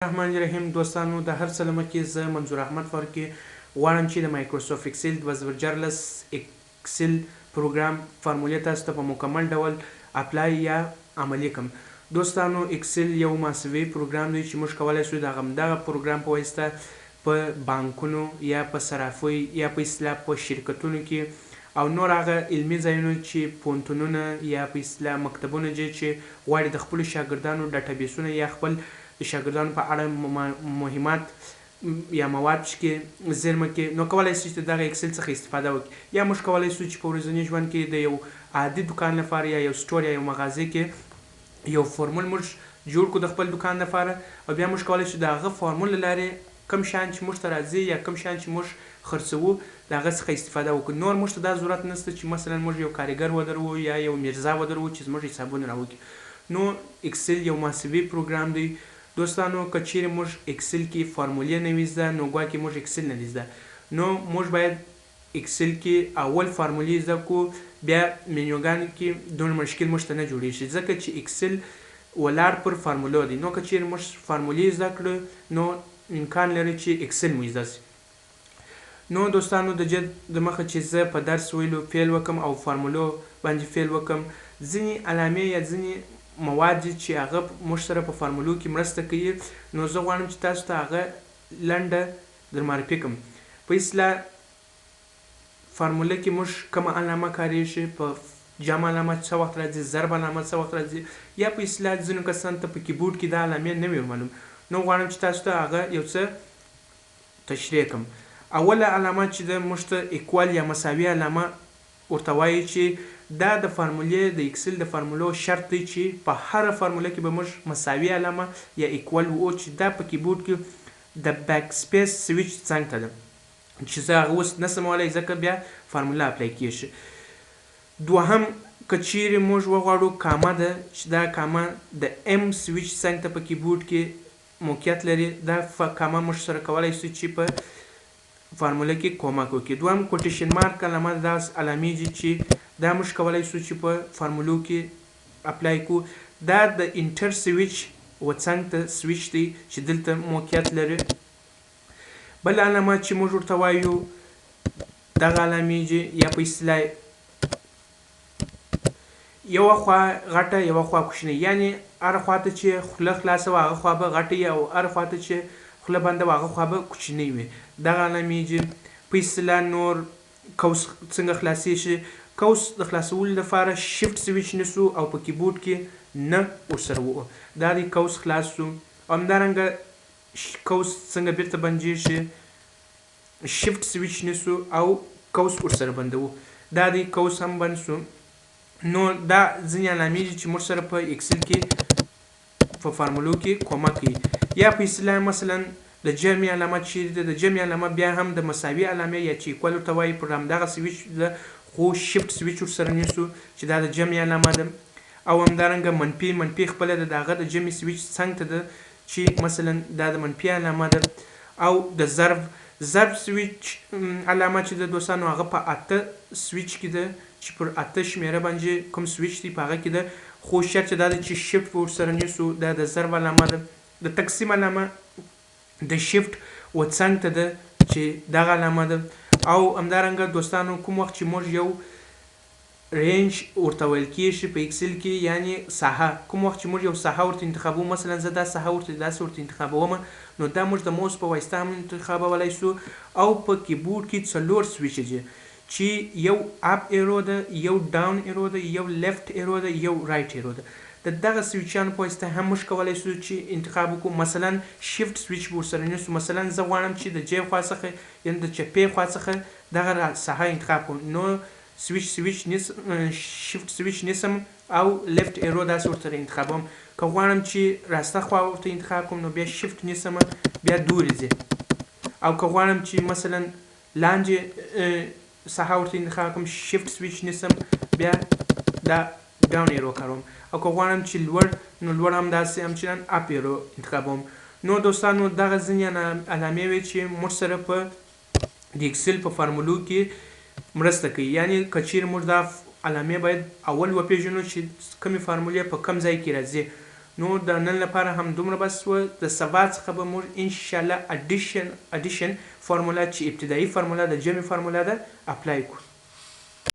الرحمن الرحیم دوستانو د هر څه له مخکې زه منظور احمد فاروقي غواړم چې د مایکروسافټ اکسل 2014 اکسل پروګرام فارمولې تاسو ته په مکمل ډول اپلای یا عملي کړم. دوستانو اکسل یو ماسوي پروګرام دی چې موږ کولی شو د همدغه پروګرام په واسطه په بانکونو یا په صرافۍ یا په اصطلاح په شرکتونو کې او نور هغه علمي ځایونو چې پوهنتونونه یا په اصطلاح مکتبونه چې غواړي د خپلو شاګردانو ډاټابیسونه یا خپل د شاګردانو په اړه مهمات یا مواد کې زیرمه کې نو کولی شو چې دغه اکسل څخه استفاده وکړي یا موږ کولی شو چې په ورځني ژوند کې د یو عادي دکان لپاره یا یو سټور یا یو مغازې کې یو فورمول موږ جوړ کړو د خپل دکان لپاره او بیا موږ کولی شو د هغه فورمول له لارې کوم شیان چې موږ ته راځي یا کوم شیان چې موږ خرڅوو د هغه څخه استفاده وکړو. نور موږ ته دا ضرورت نشته چې مثلا موږ یو کارګر ودرو یا یو میرزا ودرو چې زموږ حسابونه راوکړي. نو اکسل یو ماسوي پروګرام دی. دوستانو که چیرې موږ اکسل کې فارمولې نه وي زده نو ګواکې موږ اکسل نه دی زده نو موږ باید اکسل کې اول فارمولې زده کړو بیا منیوګانو کې دومره مشکل موږ ته نه جوړېږي ځکه چې اکسل ولاړ پر فارمولو دی. نو که چیرې موږ فارمولې زده کړو نو امکان لري چې اکسل مو زده شي. نو دوستانو د جد د مخه چې زه په درس ویلو فیل وکم او فارمولو باندې فیل وکم ځینې علامې یا ځینې مواد چې هغه موږ سره په فارمولو کې مرسته کوي نو زه غواړم چې تاسو ته هغه لنډه در معرفي کړم. په اصطلاح فارموله کې موږ کومه علامه کاریږي په جمع علامه څه وخت راځي ضرب علامه څه وخت راځي یا په اصطلاح ځینو کسانو ته په کیبورډ کې دا علامې نه وي معلوم نو غواړم چې تاسو ته هغه یو څه تشریح کړم. اوله علامه چې ده موږ ته ایکوال یا مساوي علامه ورته وایي چې دا د فارمولې د اکسل د فارمولو شرط دی چې په هره فارموله کې به موږ مساوي علامه یا ایکوال وو چې دا په کیبورډ کې د بیک سپیس سویچ څنګ ته ده چې زه هغه اوس نسم ولی ځکه بیا فارموله اپلای کیږي. دوهم که چیرې موږ وغواړو کامه ده چې دا کامه د ام سویچ څنګ ته په کیبورډ کې موقعیت لري دا کامه موږ سره کولی شو چې په فارموله کې کومک وکړي. دوهم کوټیشن مارک علامه دا علامې دي چې دا موږ کولی شو چې په فارمولو کې اپلای کړو. دا د انټر سویچ و څنګ ته سویچ دی چې دلته موقعیت لري. بل علامه چې موږ ورته وایو دغه علامې دي یا په اصطلاح یوه خوا غټه یوه خوا کوچنۍ یعنی هره خوا ته چې خوله خلاصه وه هغه خوا به غټه وي او هره خوا ته چې خوله بنده وه هغه خوا به کوچنۍ وي. دغه علامې دي. په اصطلاح نور قوس څنګه خلاصیږي قوس د خلاصولو لپاره شفت سویچ نیسو او په کیبورډ کې نه ورسره وو دا دی قوس خلاص شو. همدارنګه قوس څنګه بیرته بندیږي شفت سویچ نیسو او قوس ورسره بندوو دا دی قوس هم بند شو. نو دا ځینې علامې دي چې موږ سره په اکسل کې په فارمولو کې کومک کوي. یا په اصطلاح مثلا د جمع علامه چې ده د جمع علامه بیا هم د مساوي علامې یا چې ایکوال ورته وایي پر همدغه سویچ ده خو شفت سویچ ورسره نیسو چې دا د جمع علامه ده. او همدارنګه منفي خپله د هغه د جمع سویچ څنګ ته ده چې مثلا دا د منفي علامه ده. او د ضرب سویچ علامه چې د دوستانو هغه په 8 سویچ کې ده چې پر 8 شمیره باندې کوم سویچ دی په هغه کې ده خو شرط دا ده چې شفت ورسره نیسو دا د ضرب علامه ده. د تقسیم علامه د شفت و څنګ ته ده چې دغه علامه ده. او همدارنګه دوستانو کوم وخت چې موږ یو رینج ورته ویل کېږي په اکسل کې یعنی ساحه کوم وخت چې موږ یو ساحه ورته انتخابو مثلا زه دا ساحه ورته داسې ورته انتخابوم نو دا موږ د موس په واسطه هم انتخابولی شو. او په کیبورډ کې 4 سویچ دي چې یو اپ ایرو ده یو ډاون ایرو ده یو لیفت ایرو ده یو رایټ ایرو ده. د دغه سویچانو په واسطه هم موږ کولی شو چې انتخاب وکړو. مثلا شفت سویچ به ورسره نیسو مثلا زه غواړم چې د جې خوا څخه یعنې د چپې خوا څخه دغه ساحه انتخاب کړم نو شفت سویچ نیسم او لیفت ایرو داسې ورسره انتخابوم. که غواړم چې راسته خوا ورته انتخاب کړم نو بیا شفت نیسم بیا دورې ځي. او که غواړم چې مثلا لاندې ساحه ورته انتخاب کړم شفت سویچ نیسم بیا دا ډاون ایرو کاروم. او که غواړم چې لوړ نو لوړ هم داسې همچنان اپ ایرو انتخابوم. نو دوستانو دغه ځینې علامې وې چې موږ سره په د اکسل په فارمولو کې مرسته کوي. یعنی که چیرې موږ دا علامې باید اول وپېژنو چې کومې فارمولې په کوم ځای کې راځي نو د نن لپاره هم دومره بس و د سبا څخه به موږ انشاءالله اډیشن فارمولا چې ابتدایي فارمولا د جمع فارمولا ده اپلای کړو